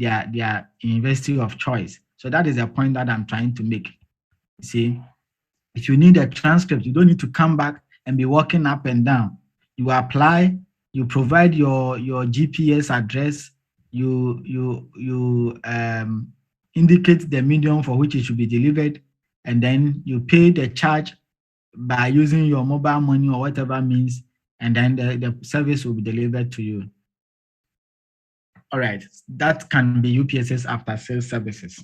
their university of choice. So that is the point that I'm trying to make. See, if you need a transcript, you don't need to come back and be walking up and down. You apply, you provide your GPS address, you indicate the medium for which it should be delivered, and then you pay the charge by using your mobile money or whatever means, and then the service will be delivered to you. All right, that can be UPS's after sales services.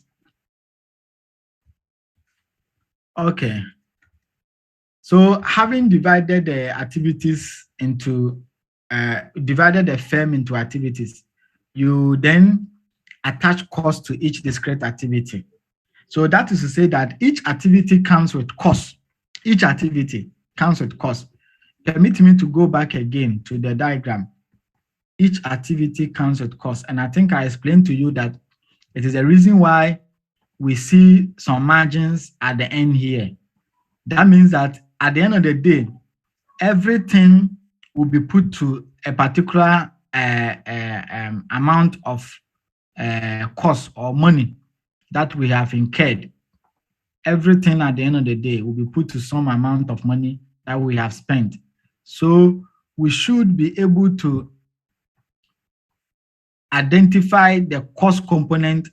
Okay. So having divided the activities into, divided the firm into activities, you then attach cost to each discrete activity. So that is to say that each activity comes with cost. Each activity comes with cost. Permit me to go back again to the diagram. Each activity comes with cost. And I think I explained to you that it is a reason why we see some margins at the end here. That means that at the end of the day, everything will be put to a particular amount of cost or money that we have incurred. Everything at the end of the day will be put to some amount of money that we have spent. So we should be able to identify the cost component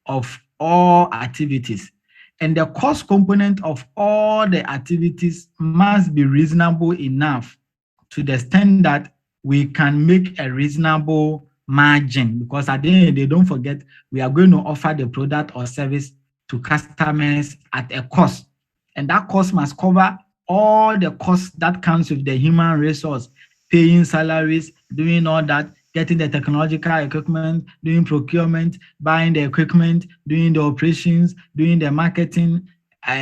of all activities. And the cost component of all the activities must be reasonable enough to the extent that we can make a reasonable margin, because at the end of the day, don't forget, we are going to offer the product or service to customers at a cost. And that cost must cover all the costs that comes with the human resource, paying salaries, doing all that, getting the technological equipment, doing procurement, buying the equipment, doing the operations, doing the marketing,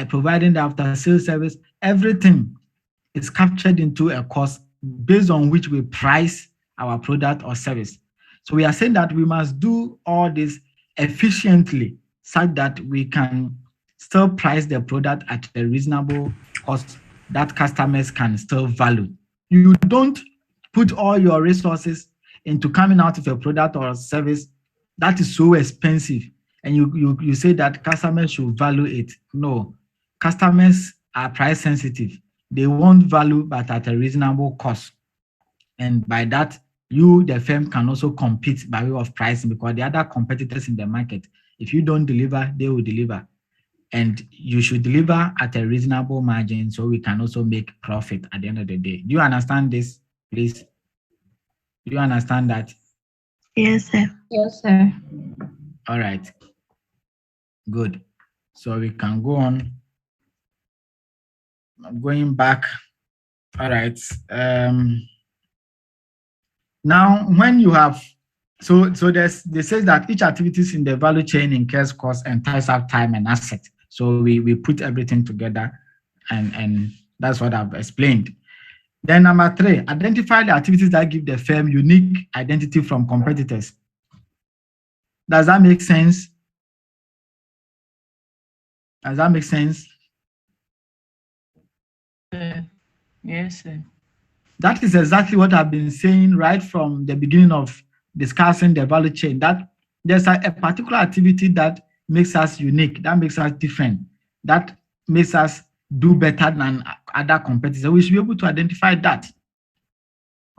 providing the after-sales service. Everything is captured into a cost based on which we price our product or service. So we are saying that we must do all this efficiently such that we can still price the product at a reasonable cost that customers can still value. You don't put all your resources into coming out of a product or a service that is so expensive and you say that customers should value it. No, customers are price sensitive. They want value, but at a reasonable cost. And by that, you, the firm, can also compete by way of pricing, because the other competitors in the market, if you don't deliver, they will deliver. And you should deliver at a reasonable margin so we can also make profit at the end of the day. Do you understand this, please? Do you understand that? Yes, sir. Yes, sir. All right. Good. So we can go on. Going back. All right. Now, when you have, so they say that each activities in the value chain incurs cost and ties up time and asset. So we put everything together, and that's what I've explained. Then number 3, identify the activities that give the firm unique identity from competitors. Does that make sense? Does that make sense? Yes, sir. That is exactly what I've been saying right from the beginning of discussing the value chain, that there's a particular activity that makes us unique, that makes us different, that makes us do better than other competitors. We should be able to identify that.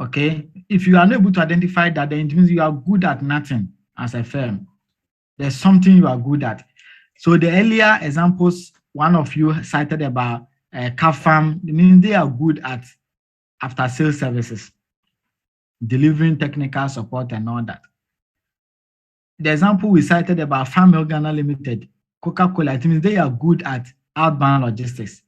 Okay? If you are not able to identify that, then it means you are good at nothing as a firm. There's something you are good at. So the earlier examples, one of you cited about CAFAM, means they are good at after sales services, delivering technical support and all that. The example we cited about Farm Milk Ghana Limited, Coca-Cola, it means they are good at outbound logistics.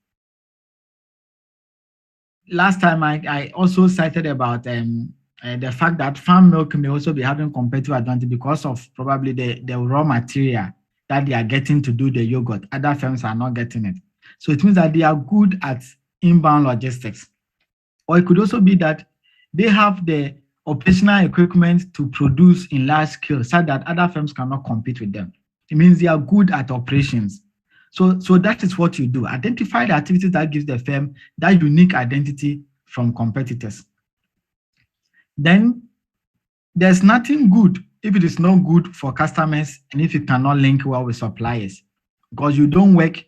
Last time I also cited about the fact that farm milk may also be having competitive advantage because of probably the raw material that they are getting to do the yogurt. Other firms are not getting it. So it means that they are good at inbound logistics. Or it could also be that they have the operational equipment to produce in large scale so that other firms cannot compete with them. It means they are good at operations. So that is what you do. Identify the activities that gives the firm that unique identity from competitors. Then there's nothing good if it is not good for customers and if you cannot link well with suppliers, because you don't work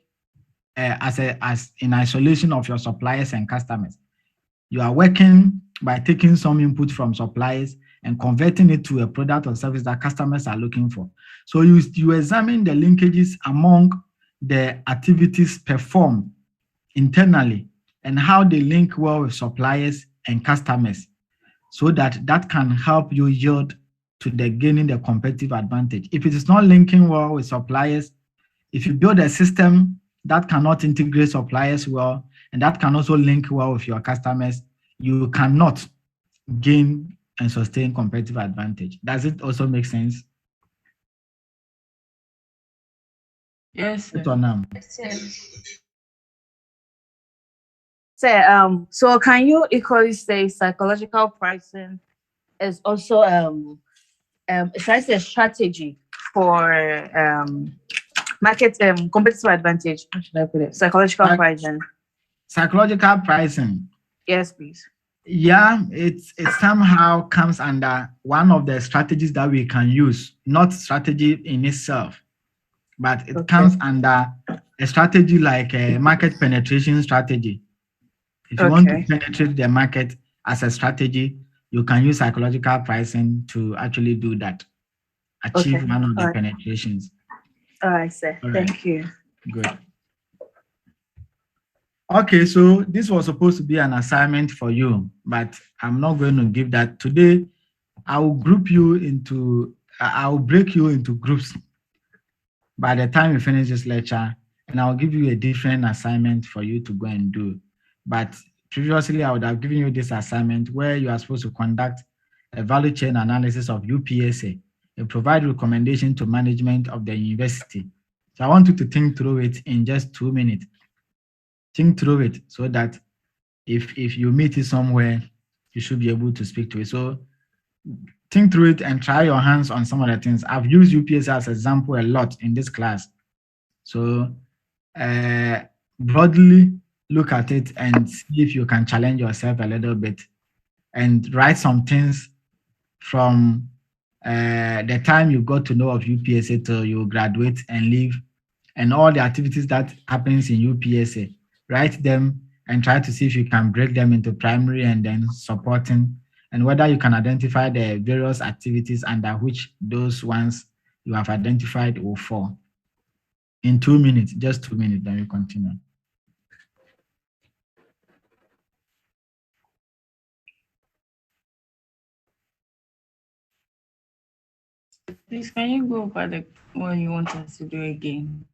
as in isolation of your suppliers and customers. You are working by taking some input from suppliers and converting it to a product or service that customers are looking for. So you examine the linkages among the activities performed internally and how they link well with suppliers and customers, so that can help you yield to the gaining the competitive advantage. If it is not linking well with suppliers, if you build a system that cannot integrate suppliers well and that can also link well with your customers, you cannot gain and sustain competitive advantage. Does it also make sense? Yes, sir. So can you equally say psychological pricing is also should I say a strategy for market competitive advantage? How should I put it? Psychological pricing. Psychological pricing. Yes, please. Yeah, it somehow comes under one of the strategies that we can use, not strategy in itself, but it comes under a strategy like a market penetration strategy. If you want to penetrate the market as a strategy, you can use psychological pricing to actually do that, achieve one of the penetrations. All right, sir. Thank you. Good. Okay, so this was supposed to be an assignment for you, but I'm not going to give that. Today, I will break you into groups by the time we finish this lecture, and I'll give you a different assignment for you to go and do. But previously, I would have given you this assignment where you are supposed to conduct a value chain analysis of UPSA and provide recommendation to management of the university. So I want you to think through it in just 2 minutes. Think through it so that if you meet it somewhere, you should be able to speak to it. So think through it and try your hands on some of the things. I've used UPSA as an example a lot in this class. So broadly look at it and see if you can challenge yourself a little bit and write some things from the time you got to know of UPSA till you graduate and leave, and all the activities that happens in UPSA. Write them and try to see if you can break them into primary and then supporting, and whether you can identify the various activities under which those ones you have identified will fall. In 2 minutes, just 2 minutes, then we continue. Please, can you go over the one you want us to do again?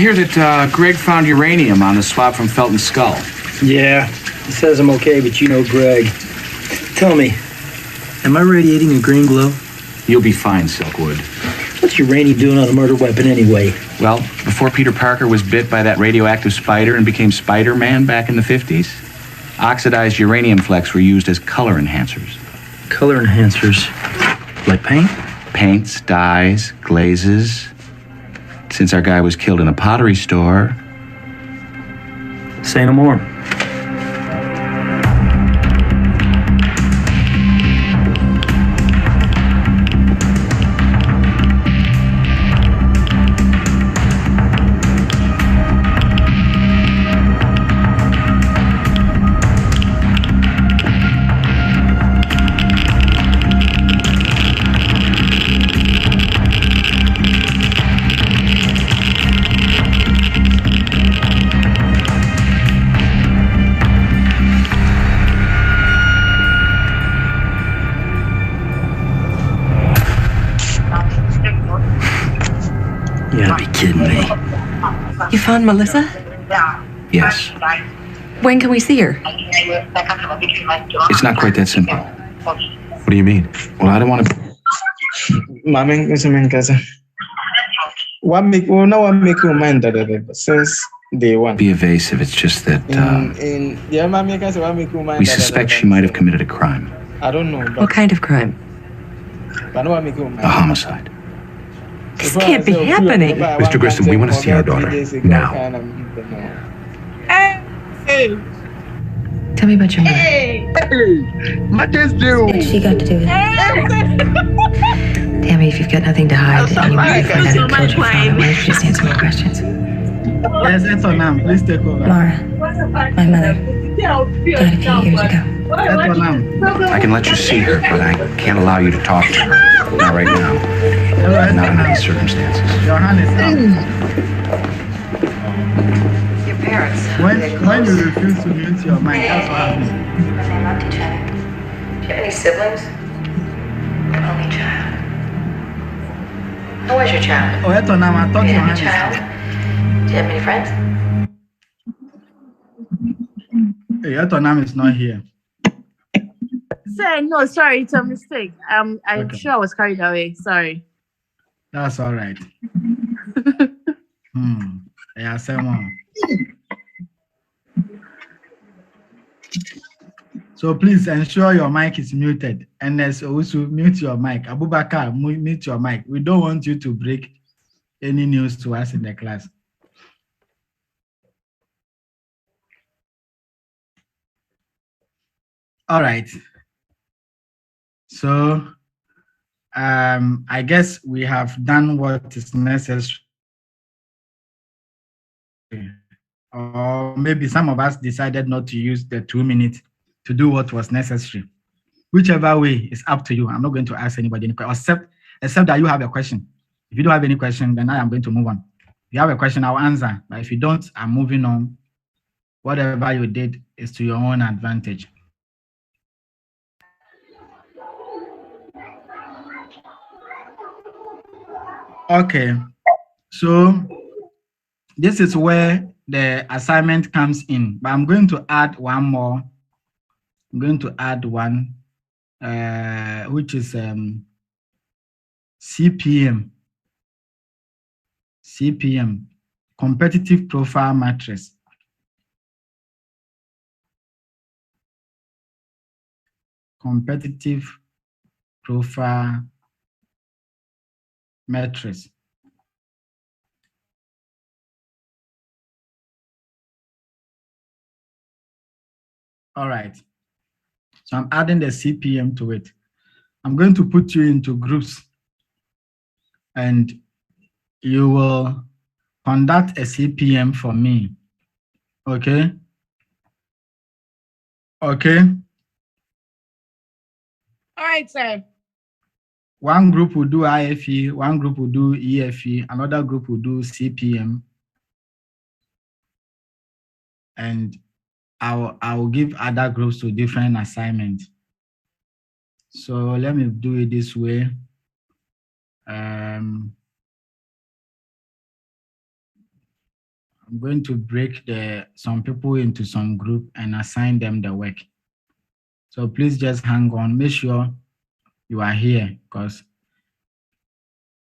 hear that Greg found uranium on the swab from Felton's skull. Yeah, he says I'm okay, but you know Greg. Tell me, am I radiating a green glow? You'll be fine, Silkwood. What's uranium doing on a murder weapon anyway? Well, before Peter Parker was bit by that radioactive spider and became Spider-Man back in the 50s, oxidized uranium flecks were used as color enhancers. Color enhancers? Like paint? Paints, dyes, glazes. Since our guy was killed in a pottery store. Say no more. You gotta be kidding me. You found Melissa? Yes. When can we see her? It's not quite that simple. What do you mean? Well, I don't want to... Mami nkusema nkasa. What make you mind that since day one? Be evasive. It's just that Yeah, mami nkasa what make you mind we suspect she might have committed a crime. I don't know. What kind of crime? But what make you mind? A homicide. This can't be happening. Mr. Grissom, we want to see our daughter. Now. Tell me about your mother. What has she got to do with it? Tammy, if you've got nothing to hide and you want me to find out who killed your father, why don't you just answer my questions? Yes, Etonam, please take over. Laura, my mother, died a few years ago. Etonam. I can let you see her, but I can't allow you to talk to her. Not right now. Not under these circumstances. Your hand is up. Your parents. When you refuse to mute your mic, that's what happens. They loved each other. Do you have any siblings? Only child. How was your child? Oh, Etonam, I thought Do you your have a hand child? Do you have any friends? is up. Hey, Etonam is not here. Say no, sorry, it's a mistake. I'm Okay. sure I was carried away. Sorry. That's all right. Yeah, someone. So please ensure your mic is muted. And as also mute your mic. Abubakar, mute your mic. We don't want you to break any news to us in the class. All right. So I guess we have done what is necessary. Or maybe some of us decided not to use the 2 minutes to do what was necessary. Whichever way is up to you. I'm not going to ask anybody any question, except that you have a question. If you don't have any question, then I am going to move on. If you have a question, I'll answer. But if you don't, I'm moving on. Whatever you did is to your own advantage. Okay, so this is where the assignment comes in, but I'm going to add one more. I'm going to add one, which is CPM, competitive profile matrix. Competitive profile matrix. All right. So I'm adding the CPM to it. I'm going to put you into groups and you will conduct a CPM for me. Okay? Okay? All right, sir. One group will do IFE, one group will do EFE, another group will do CPM. And I will give other groups to different assignments. So let me do it this way. I'm going to break some people into some group and assign them the work. So please just hang on. Make sure you are here because